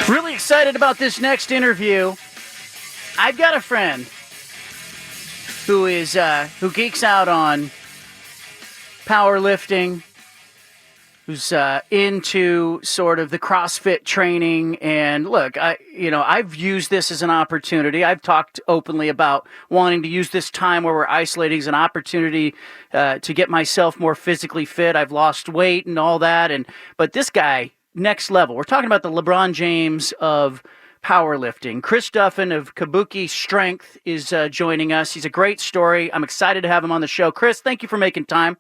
Really excited about this next interview. I've got a friend who geeks out on powerlifting, who's into sort of the CrossFit training. And look, I've used this as an opportunity. I've talked openly about wanting to use this time where we're isolating as an opportunity to get myself more physically fit. I've lost weight and all that, but this guy, next level. We're talking about the LeBron James of powerlifting. Chris Duffin of Kabuki Strength is joining us. He's a great story. I'm excited to have him on the show. Chris, thank you for making time.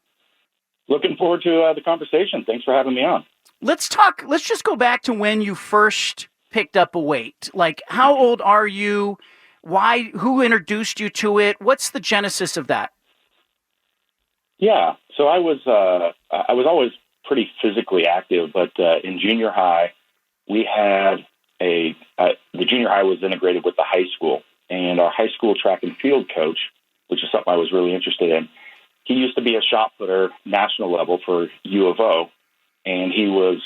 Looking forward to the conversation. Thanks for having me on. Let's just go back to when you first picked up a weight. Like, how old are you? Why? Who introduced you to it? What's the genesis of that? Yeah, so I was always pretty physically active, but in junior high, we had the junior high was integrated with the high school, and our high school track and field coach, which is something I was really interested in, he used to be a shot putter national level for U of O, and he was,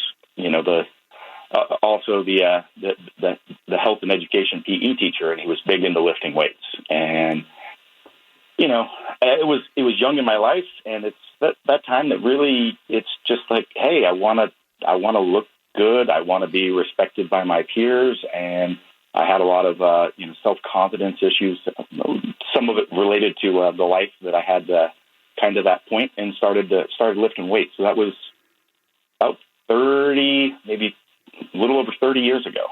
also the health and education PE teacher, and he was big into lifting weights. And it was young in my life, and it's that time that really it's just like, hey, I want to look good, I want to be respected by my peers, and I had a lot of self-confidence issues, some of it related to the life that I had kind of that point, and started lifting weights. So that was about 30, maybe a little over 30 years ago.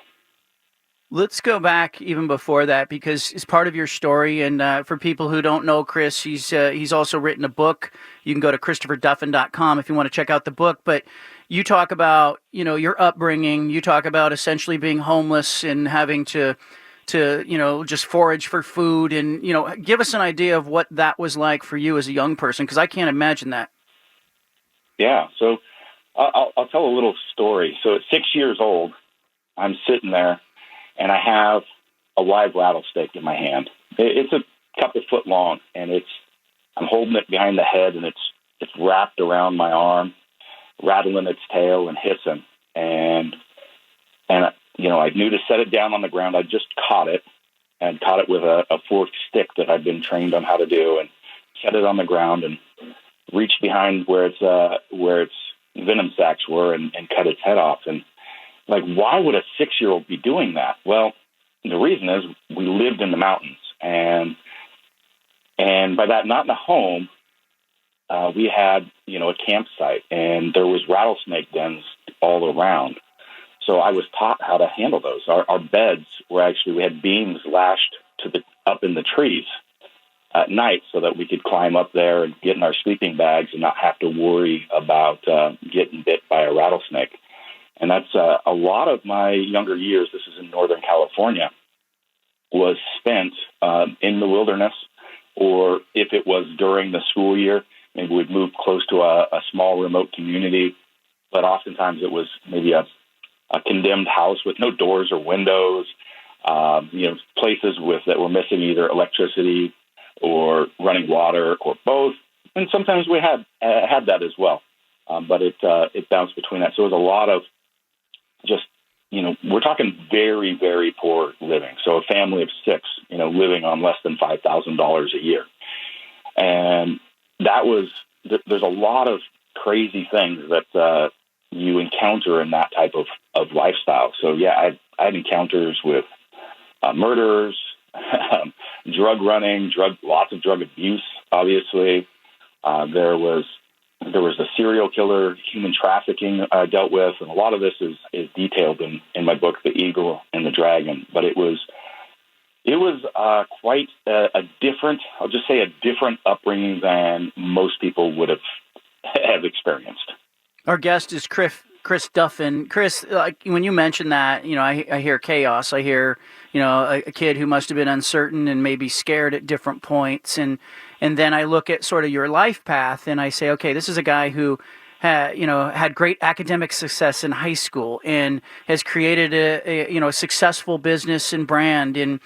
Let's go back even before that, because it's part of your story. And for people who don't know Chris, he's also written a book. You can go to ChristopherDuffin.com if you want to check out the book. But you talk about, your upbringing. You talk about essentially being homeless and having to just forage for food, and, give us an idea of what that was like for you as a young person, because I can't imagine that. Yeah. So I'll tell a little story. So at 6 years old, I'm sitting there, and I have a live rattlesnake in my hand. It's a couple foot long, and I'm holding it behind the head, and it's wrapped around my arm, rattling its tail and hissing. And I knew to set it down on the ground. I just caught it with a forked stick that I'd been trained on how to do, and set it on the ground and reached behind where its venom sacs were and cut its head off. And like, why would a 6-year-old be doing that? Well, the reason is we lived in the mountains, and by that, not in a home, we had, a campsite, and there was rattlesnake dens all around. So I was taught how to handle those. Our beds were we had beams lashed up in the trees at night, so that we could climb up there and get in our sleeping bags and not have to worry about getting bit by a rattlesnake. And that's a lot of my younger years. This is in Northern California, was spent in the wilderness, or if it was during the school year, maybe we'd move close to a small remote community. But oftentimes it was maybe a condemned house with no doors or windows, places that were missing either electricity or running water or both. And sometimes we had that as well. But it bounced between that. So it was a lot of just, we're talking very, very poor living. So a family of 6, living on less than $5,000 a year. And there's a lot of crazy things that you encounter in that type of lifestyle. So yeah, I had encounters with murderers, drug running, lots of drug abuse, obviously. There was a serial killer, human trafficking dealt with, and a lot of this is detailed in my book, The Eagle and the Dragon. But it was quite a different, I'll just say, a different upbringing than most people would have experienced. Our guest is Chris Duffin. Chris, like, when you mention that, I hear chaos. I hear, a kid who must have been uncertain and maybe scared at different points. And then I look at sort of your life path, and I say, okay, this is a guy who had great academic success in high school and has created a successful business and brand in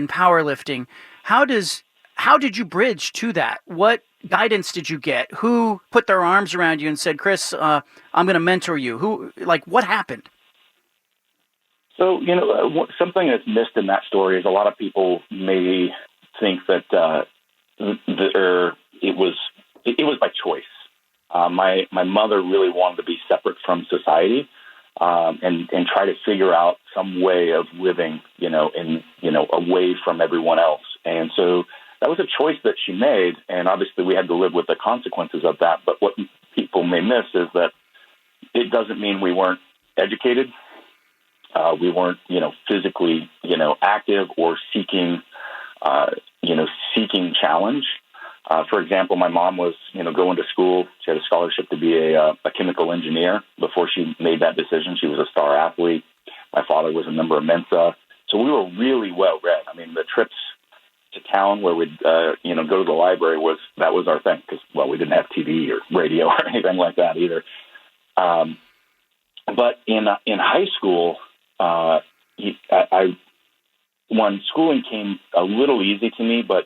powerlifting. How did you bridge to that? What guidance did you get? Who put their arms around you and said, Chris, I'm going to mentor you? What happened? So, something that's missed in that story is a lot of people may think that it was by choice. My mother really wanted to be separate from society, and try to figure out some way of living, away from everyone else. And so that was a choice that she made, and obviously we had to live with the consequences of that. But what people may miss is that it doesn't mean we weren't educated. We weren't, physically, active or seeking challenge. For example, my mom was, going to school. She had a scholarship to be a chemical engineer. Before she made that decision, she was a star athlete. My father was a member of Mensa. So we were really well read. I mean, the trips to town where we'd, go to the library that was our thing because, well, we didn't have TV or radio or anything like that either. But in high school, when schooling came a little easy to me, but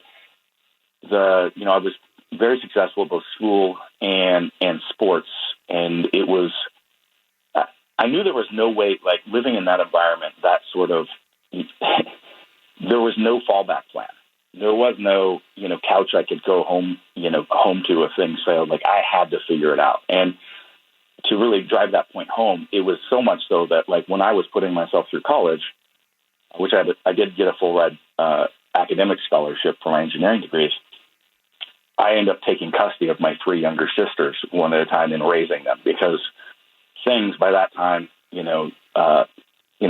I was very successful at both school and sports. And it was, I knew there was no way, like living in that environment, that sort of, there was no fallback plan. There was no, couch I could go home to if things failed. Like I had to figure it out. And to really drive that point home, it was so much so that like when I was putting myself through college, which I did get a full ride academic scholarship for my engineering degrees, I ended up taking custody of my 3 younger sisters one at a time and raising them because things by that time,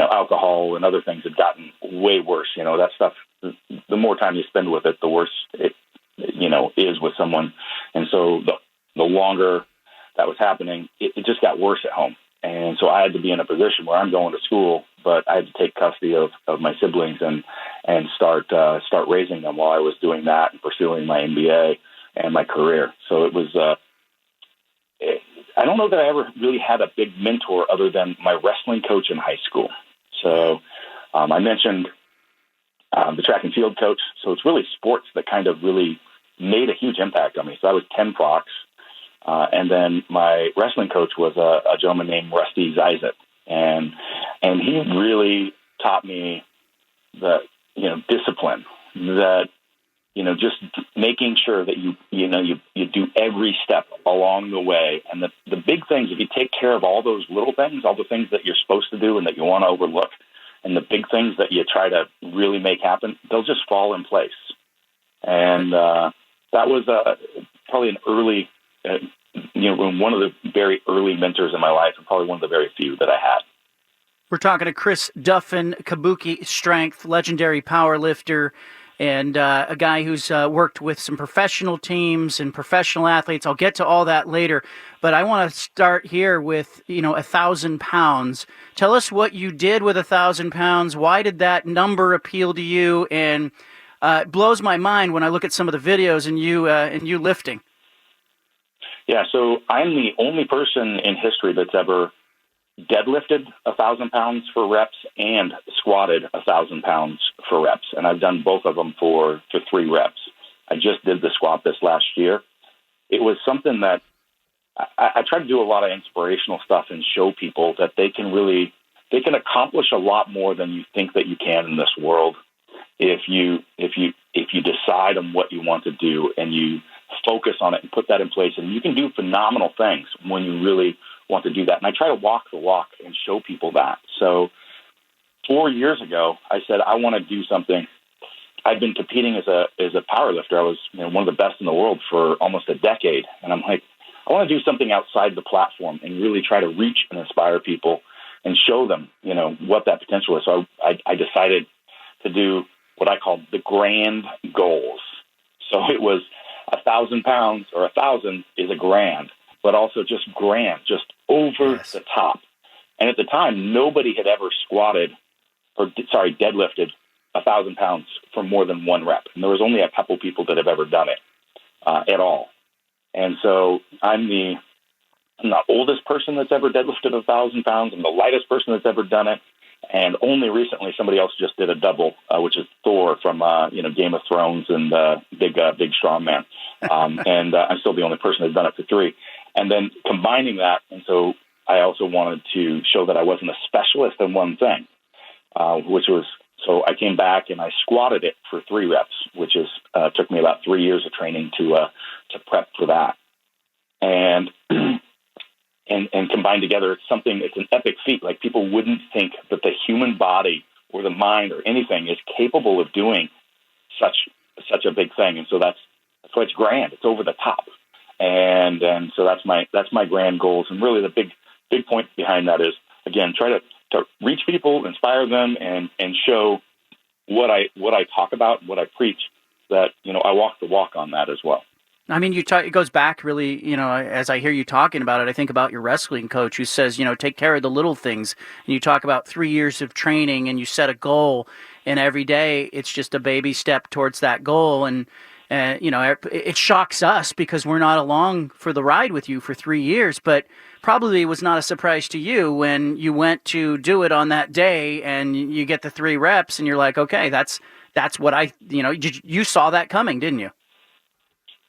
alcohol and other things had gotten way worse. That stuff, the more time you spend with it, the worse it, is with someone. And so the longer that was happening, it just got worse at home. And so I had to be in a position where I'm going to school, but I had to take custody of my siblings and start raising them while I was doing that and pursuing my MBA and my career. So it was, I don't know that I ever really had a big mentor other than my wrestling coach in high school. So I mentioned the track and field coach. So it's really sports that kind of really made a huge impact on me. So I was 10 procs. And then my wrestling coach was a gentleman named Rusty Zizek. And he really taught me the, discipline, that, just making sure that you do every step along the way. And the big things, if you take care of all those little things, all the things that you're supposed to do and that you want to overlook, and the big things that you try to really make happen, they'll just fall in place. And that was probably an early, one of the very early mentors in my life, and probably one of the very few that I had. We're talking to Chris Duffin, Kabuki Strength, legendary power lifter, and a guy who's worked with some professional teams and professional athletes. I'll get to all that later, but I want to start here with, 1,000 pounds. Tell us what you did with 1,000 pounds. Why did that number appeal to you? And it blows my mind when I look at some of the videos and you lifting. Yeah, so I'm the only person in history that's ever deadlifted 1,000 pounds for reps and squatted 1,000 pounds for reps. And I've done both of them for 3 reps. I just did the squat this last year. It was something that I try to do a lot of inspirational stuff and show people that they can accomplish a lot more than you think that you can in this world if you decide on what you want to do and you focus on it and put that in place. And you can do phenomenal things when you really want to do that. And I try to walk the walk and show people that. So 4 years ago, I said, I want to do something. I've been competing as a power lifter. I was one of the best in the world for almost a decade. And I'm like, I want to do something outside the platform and really try to reach and inspire people and show them, what that potential is. So I decided to do what I called the grand goals. So it was 1,000 pounds or 1,000 is a grand, but also just grand, just over the top. And at the time, nobody had ever deadlifted 1,000 pounds for more than 1 rep. And there was only a couple people that have ever done it at all. And so I'm the oldest person that's ever deadlifted 1,000 pounds. I'm the lightest person that's ever done it. And only recently, somebody else just did a double, which is Thor from Game of Thrones and big strongman. And I'm still the only person that's done it for 3. And then combining that, and so I also wanted to show that I wasn't a specialist in one thing. which was, so I came back and I squatted it for 3 reps, which is took me about 3 years of training to prep for that. And and combined together, it's an epic feat. Like, people wouldn't think that the human body or the mind or anything is capable of doing such a big thing. And so that's why it's grand. It's over the top. And so that's my grand goals. And really the big point behind that is, again, try to reach people, inspire them, and show what I talk about, what I preach, that, I walk the walk on that as well. I mean, it goes back really, as I hear you talking about it, I think about your wrestling coach who says, take care of the little things. And you talk about 3 years of training and you set a goal, and every day it's just a baby step towards that goal. And it shocks us because we're not along for the ride with you for 3 years, but probably was not a surprise to you when you went to do it on that day and you get the 3 reps and you're like, okay, that's what you saw that coming, didn't you?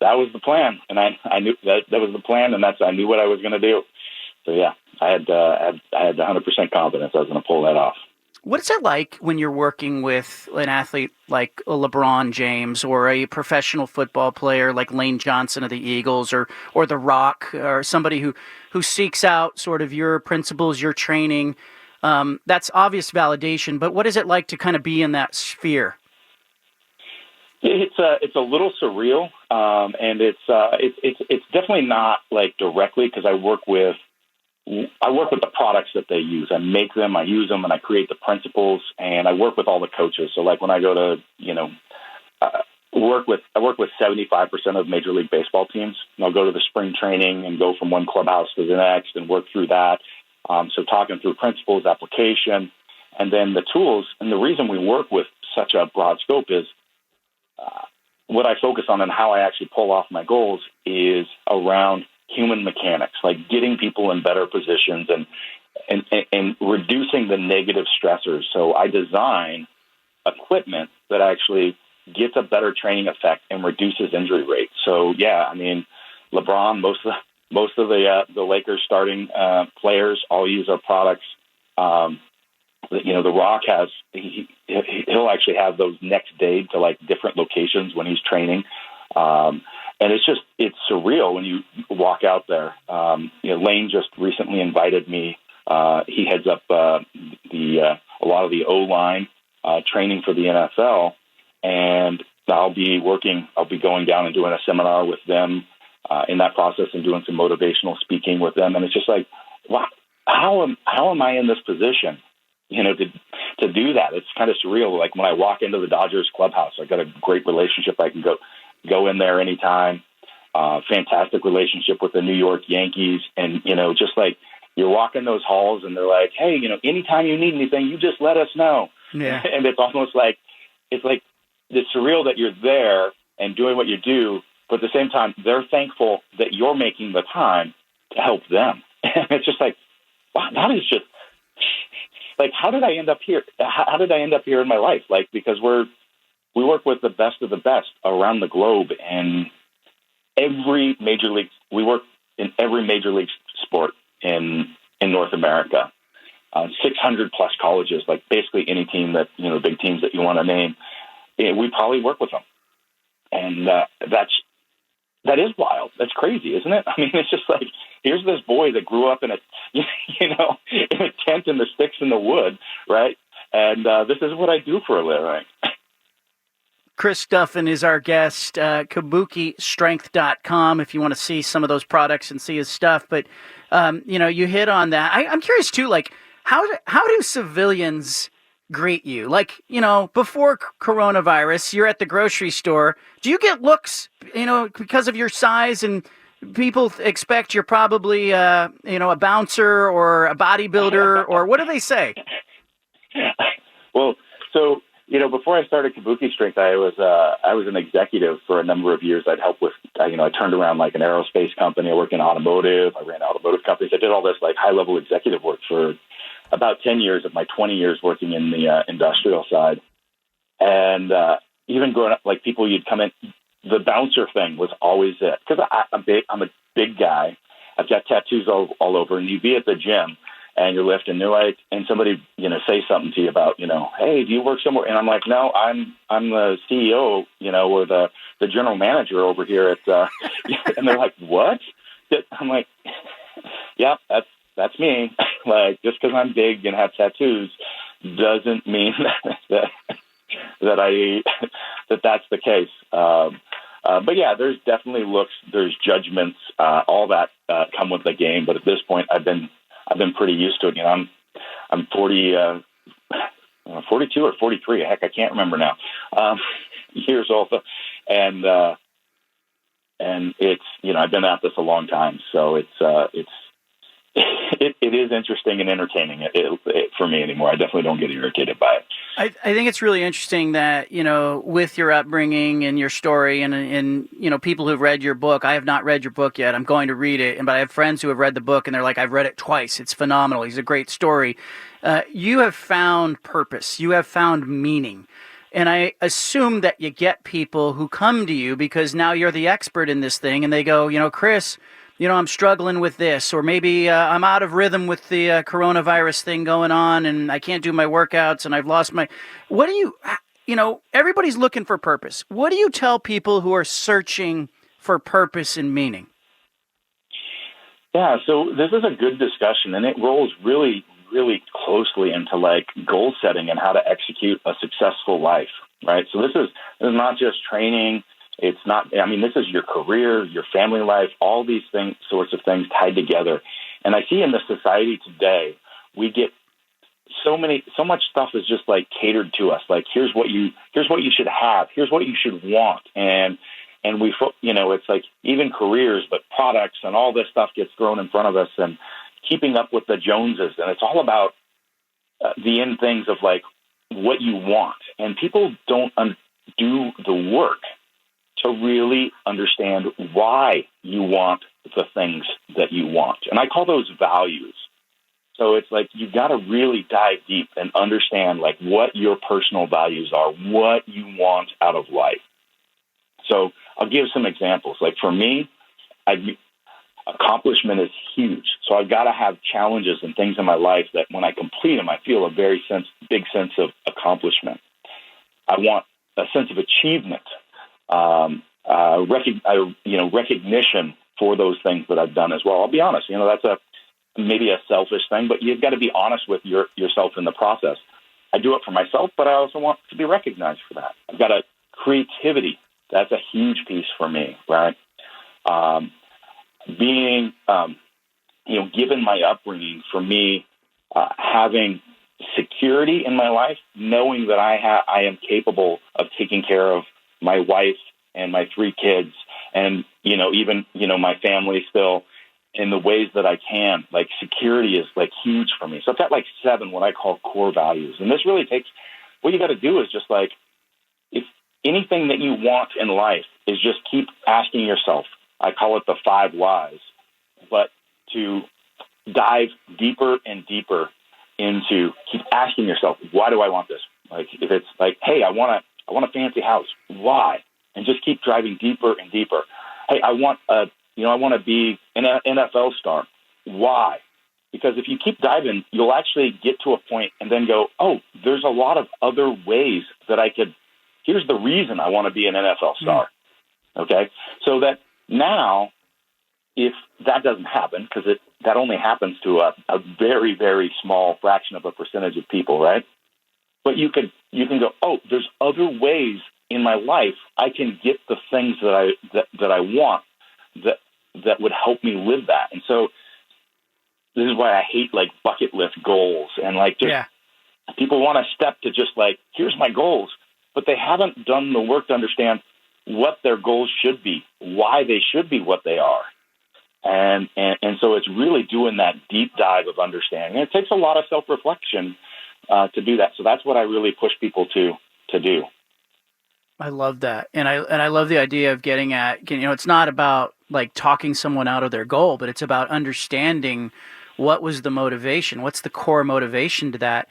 That was the plan, and I knew that was the plan, and I knew what I was going to do. So yeah, I had 100% confidence I was going to pull that off. What is it like when you're working with an athlete like LeBron James, or a professional football player like Lane Johnson of the Eagles, or The Rock, or somebody who seeks out sort of your principles, your training? That's obvious validation, but what is it like to kind of be in that sphere? It's a little surreal, and it's definitely not like directly, because I work with the products that they use. I make them, I use them, and I create the principles, and I work with all the coaches. So like when I go to I work with 75% of Major League Baseball teams, and I'll go to the spring training and go from one clubhouse to the next and work through that. So talking through principles, application, and then the tools. And the reason we work with such a broad scope is, what I focus on and how I actually pull off my goals is around human mechanics, like getting people in better positions and reducing the negative stressors. So I design equipment that actually gets a better training effect and reduces injury rates. So yeah, I mean, LeBron, most of the Lakers starting players all use our products. The Rock he'll actually have those next day to like different locations when he's training. And it's surreal when you walk out there. Lane just recently invited me. He heads up a lot of the O-line training for the NFL, and I'll be going down and doing a seminar with them in that process, and doing some motivational speaking with them. And it's just like, wow, how am I in this position? To do that. It's kind of surreal. Like when I walk into the Dodgers clubhouse, I got a great relationship. I can go in there anytime. Fantastic relationship with the New York Yankees. And, just like you're walking those halls and they're like, hey, anytime you need anything, you just let us know. Yeah. And it's almost like, it's surreal that you're there and doing what you do, but at the same time, they're thankful that you're making the time to help them. And it's just like, wow, that is just, like, how did I end up here? How did I end up here in my life? Like, because we work with the best of the best around the globe, and we work in every major league sport in North America. 600 plus colleges, like basically any team that, big teams that you want to name, we probably work with them. And that is wild. That's crazy, isn't it? I mean, it's just like, here's this boy that grew up in a tent in the sticks in the wood, right? And this is what I do for a living. Chris Duffin is our guest, kabukistrength.com, if you want to see some of those products and see his stuff. But, you hit on that. I'm curious, too, like, how do civilians greet you? Like, before coronavirus, you're at the grocery store. Do you get looks, because of your size, and people expect you're probably, a bouncer or a bodybuilder, or what do they say? Well, so, before I started Kabuki Strength, I was an executive for a number of years. I'd help with, I turned around like an aerospace company. I worked in automotive. I ran automotive companies. I did all this like high-level executive work for about 10 years of my 20 years working in the industrial side. And even growing up, like people, you'd come in, the bouncer thing was always it. Because I'm a big guy. I've got tattoos all over, and you'd be at the gym, and you're lifting, they're like, and somebody, say something to you about, hey, do you work somewhere? And I'm like, no, I'm the CEO, or the general manager over here at, and they're like, what? I'm like, yeah, that's me. Like, just because I'm big and have tattoos doesn't mean that's the case. But yeah, there's definitely looks, there's judgments, all that come with the game. But at this point, I've been pretty used to it. I'm 42 or 43. Heck, I can't remember now. Years old, and it's I've been at this a long time, so it is interesting and entertaining for me anymore. I definitely don't get irritated by it. I think it's really interesting that, with your upbringing and your story and people who've read your book. I have not read your book yet. I'm going to read it, but I have friends who have read the book and they're like, I've read it twice. It's phenomenal. He's a great story. You have found purpose. You have found meaning. And I assume that you get people who come to you because now you're the expert in this thing and they go, Chris, I'm struggling with this, or maybe I'm out of rhythm with the coronavirus thing going on and I can't do my workouts and I've lost what do you, everybody's looking for purpose. What do you tell people who are searching for purpose and meaning? Yeah, so this is a good discussion and it rolls really, really closely into like goal setting and how to execute a successful life, right? So this is not just training. It's not, this is your career, your family life, all these sorts of things tied together. And I see in the society today, we get so much stuff is just like catered to us. Like, here's what you should have. Here's what you should want. And we, it's like even careers, but products and all this stuff gets thrown in front of us and keeping up with the Joneses. And it's all about the end things of like what you want. And people don't do the work to really understand why you want the things that you want. And I call those values. So it's like you've got to really dive deep and understand like what your personal values are, what you want out of life. So I'll give some examples. Like for me, accomplishment is huge. So I've got to have challenges and things in my life that when I complete them, I feel a very big sense of accomplishment. I want a sense of achievement. Recognition for those things that I've done as well. I'll be honest, that's maybe a selfish thing, but you've got to be honest with yourself in the process. I do it for myself, but I also want to be recognized for that. I've got creativity. That's a huge piece for me, right? Being, given my upbringing, for me, having security in my life, knowing that I am capable of taking care of my wife and my 3 kids and, even, my family still in the ways that I can. Like security is like huge for me. So I've got like 7 what I call core values. And this really takes, what you got to do is just like, if anything that you want in life is just keep asking yourself, I call it the 5 whys, but to dive deeper and deeper into keep asking yourself, why do I want this? Like if it's like, hey, I want a fancy house. Why? And just keep driving deeper and deeper. Hey, I want to be an NFL star. Why? Because if you keep diving, you'll actually get to a point and then go, oh, there's a lot of other ways that here's the reason I want to be an NFL star. Okay. So that now, if that doesn't happen, because that only happens to a very, very small fraction of a percentage of people, right? But you can go, oh, there's other ways in my life I can get the things that I want that would help me live that. And so this is why I hate like bucket list goals and like just people want to step to just like, here's my goals, but they haven't done the work to understand what their goals should be, why they should be what they are. And so it's really doing that deep dive of understanding. And it takes a lot of self-reflection to do that. So that's what I really push people to do. I love that. And I love the idea of getting at, it's not about like talking someone out of their goal, but it's about understanding what was the motivation, what's the core motivation to that.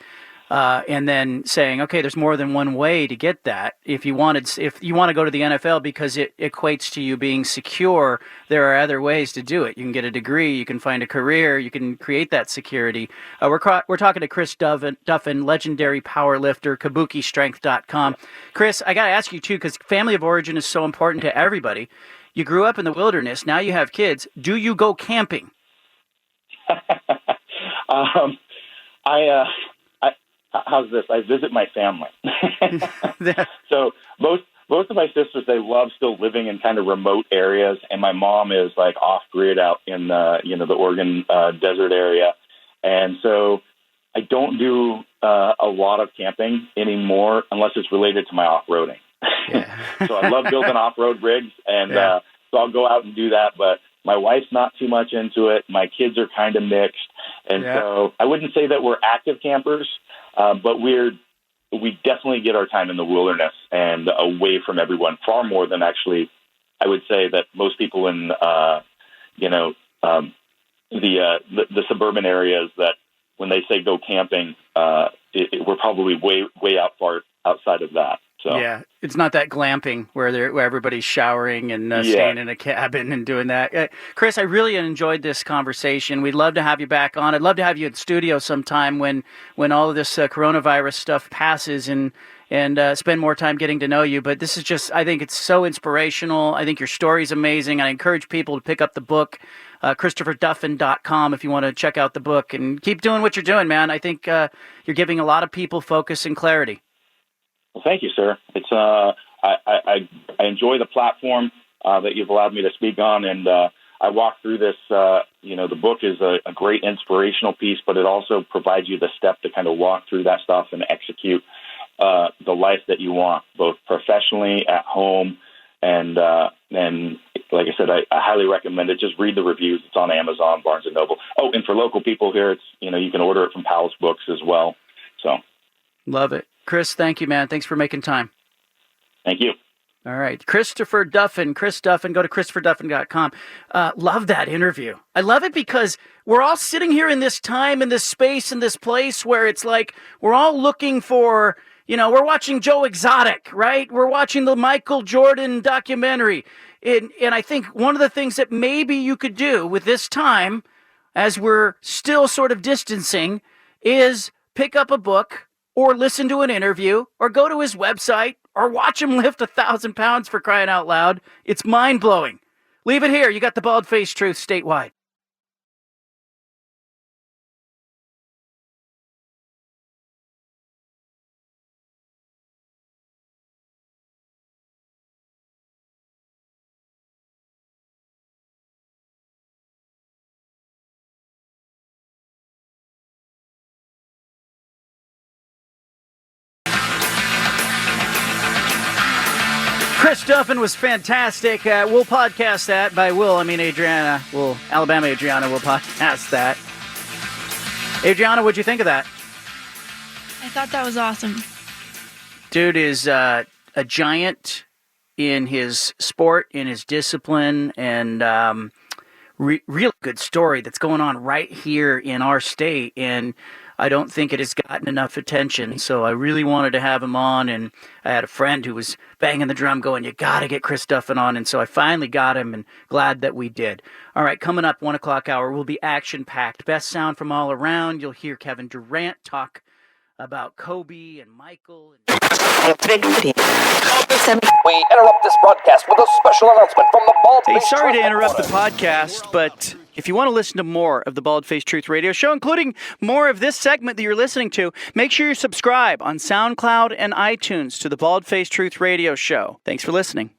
and then saying, okay, there's more than one way to get that. If you want to go to the NFL because it equates to you being secure, there are other ways to do it. You can get a degree, you can find a career, you can create that security. We're talking to Chris Duffin, legendary powerlifter, kabukistrength.com. Chris, I got to ask you too, because family of origin is so important to everybody. You grew up in the wilderness. Now you have kids. Do you go camping? How's this? I visit my family. So most of my sisters, they love still living in kind of remote areas, and my mom is like off grid out in the Oregon desert area, and so I don't do a lot of camping anymore unless it's related to my off-roading. Yeah. So I love building off-road rigs, and so I'll go out and do that, but my wife's not too much into it. My kids are kind of mixed, and so I wouldn't say that we're active campers. But we definitely get our time in the wilderness and away from everyone far more than actually I would say that most people in the suburban areas that when they say go camping, we're probably way far outside of that. So yeah, it's not that glamping where everybody's showering and staying in a cabin and doing that. Chris, I really enjoyed this conversation. We'd love to have you back on. I'd love to have you at the studio sometime when all of this coronavirus stuff passes and spend more time getting to know you. But this is just, I think it's so inspirational. I think your story's amazing. I encourage people to pick up the book, ChristopherDuffin.com, if you want to check out the book, and keep doing what you're doing, man. I think you're giving a lot of people focus and clarity. Well, thank you, sir. It's I enjoy the platform that you've allowed me to speak on, and I walk through this. The book is a great inspirational piece, but it also provides you the step to kind of walk through that stuff and execute the life that you want, both professionally, at home, and like I said, I highly recommend it. Just read the reviews. It's on Amazon, Barnes & Noble. Oh, and for local people here, it's you can order it from Palace Books as well. So, love it. Chris, thank you, man. Thanks for making time. Thank you. All right. Christopher Duffin, Chris Duffin, go to ChristopherDuffin.com. Love that interview. I love it because we're all sitting here in this time, in this space, in this place where it's like we're all looking for, we're watching Joe Exotic, right? We're watching the Michael Jordan documentary. And I think one of the things that maybe you could do with this time, as we're still sort of distancing, is pick up a book, or listen to an interview, or go to his website, or watch him lift 1,000 pounds, for crying out loud. It's mind-blowing. Leave it here. You got the bald-faced truth statewide. Chris Duffin was fantastic. We'll podcast that. By I mean Adriana. Alabama Adriana will podcast that. Adriana, what'd you think of that? I thought that was awesome. Dude is a giant in his sport, in his discipline, and real good story that's going on right here in our state. And I don't think it has gotten enough attention, so I really wanted to have him on, and I had a friend who was banging the drum going, you got to get Chris Duffin on, and so I finally got him, and glad that we did. All right, coming up, 1 o'clock hour, will be action-packed. Best sound from all around. You'll hear Kevin Durant talk about Kobe and Michael. We interrupt this broadcast with a special announcement from the Bald Face Hey, sorry Truth to interrupt the Reporter. podcast, but if you want to listen to more of the Bald Face Truth Radio Show, including more of this segment that you're listening to, make sure you subscribe on SoundCloud and iTunes to the Bald Face Truth Radio Show. Thanks for listening.